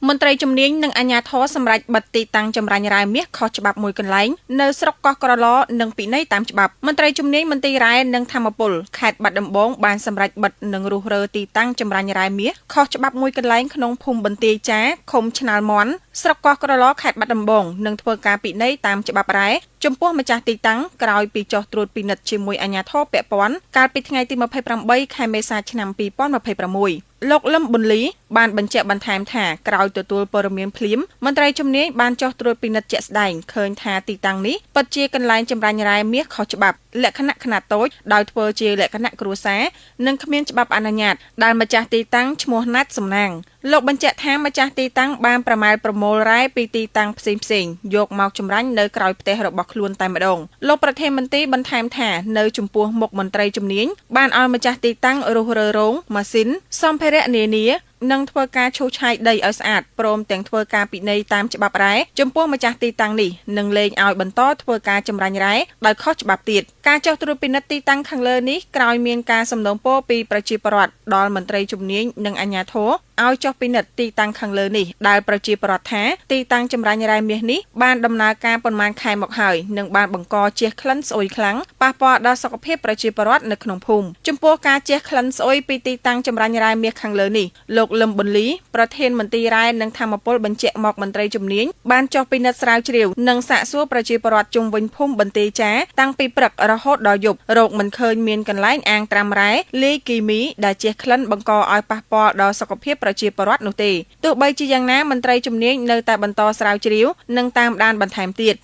មន្ត្រីជំនាញនិងអាជ្ញាធរសម្រាប់បិទទីតាំងចម្រាញ់រ៉ែមាសខុសច្បាប់មួយកន្លែងនៅស្រុកកោះក្រឡនិងពិន័យតាមច្បាប់មន្ត្រីជំនាញមន្ទីររ៉ែនិងធម្មពលខេត្តបាត់ដំបងបានសម្រេចបិទនិងរុះរើទីតាំងចម្រាញ់រ៉ែមាសខុសច្បាប់មួយកន្លែងក្នុងភូមិបន្ទាយចាឃុំឆ្នាល់មន់ស្រុកកោះក្រឡខេត្តបាត់ដំបងនិងធ្វើការពិន័យតាមច្បាប់រ៉ែចំពោះម្ចាស់ទីតាំងក្រោយពីចុះត្រួតពិនិត្យជាមួយអាជ្ញាធរពាក់ព័ន្ធកាលពីថ្ងៃទី28ខែមេសាឆ្នាំ2026លោកលឹមប៊ុនលីបានបញ្ជាក់បន្ថែមថាក្រោយទទួលព័ត៌មានភ្លាមមន្ត្រីជំនាញបានចុះត្រួតពិនិត្យជាក់ស្ដែងឃើញថាទីតាំងនេះពិតជាកន្លែងចម្រាញ់រ៉ែមាសខុសច្បាប់លក្ខណៈខ្នាតតូចដោយធ្វើជាលក្ខណៈគ្រួសារនិងគ្មានច្បាប់អនុញ្ញាតដែលម្ចាស់ទីតាំងឈ្មោះណាត់សំណាងលោកបញ្ជាក់ថាម្ចាស់ទីតាំងបានប្រមាលប្រមូលរ៉ែពីទីតាំងផ្សេងៗយកមកចម្រាញ់នៅក្រោយផ្ទះរបស់ខ្លួនតែម្ដងលោកប្រធានមន្ត្រីបន្ថែមថានៅចំពោះមុខមន្ត្រីជំនាញបានឲ្យម្ចាស់ទីតាំងរុះរើរោងម៉ាស៊ីនសម្ភារៈនានានិងធ្វើការឈូសឆាយដីឲ្យស្អាតព្រមទាំងធ្វើការពិន័យតាមច្បាប់រ៉ែចំពោះម្ចាស់ទីតាំងនេះនិងលែងឲ្យបន្តធ្វើការចម្រាញ់រ៉ែដោយខុសច្បាប់ទៀតការចុះត្រួតពិនិត្យទីតាំងខាងលើនេះក្រោយមានការសំណូមពរពីប្រជាពលរដ្ឋដល់មន្ត្រីជំនាញនិងអាជ្ញាធរឲ្យចុះពិនិត្យទីតាំងខាងលើនេះដែលប្រជាពលរដ្ឋថាទីតាំងចម្រាញ់រ៉ែមាសនេះបានដំណើរការប៉ុន្មានខែមកហើយនិងបានបង្កជះក្លិនស្អុយខ្លាំងប៉ះពាល់ដល់សុខភាពប្រជាពលរដ្ឋនៅក្នុងភូមិចំពោះការជះក្លិនស្អុយពីទីតាំងចម្រាញ់រ៉ែមាសខាងលើនេះលោកលឹមប៊ុនលីប្រធានមន្ទីររ៉ែនិងធម្មពលបញ្ជាក់មកមន្ត្រីជំនាញបានចុះពិនិត្យស្រាវជ្រាវនិងសាកសួរប្រជាពលរដ្ឋជុំវិញភូមិបន្ទាយចាតាំងពីព្រឹករហូតដល់យប់រោគមិនឃើញមានកន្លែងអាងត្រាំរ៉ែលាយគីមីដែលជះក្លិនបង្កឲ្យប៉ះពាល់ដល់សុខភាពប្រជាពលរដ្ឋនោះទេទោះបីជាយ៉ាងណាមន្ត្រីជំនាញនៅតែបន្តស្រាវជ្រាវនិងតាមដានបន្ថែមទៀត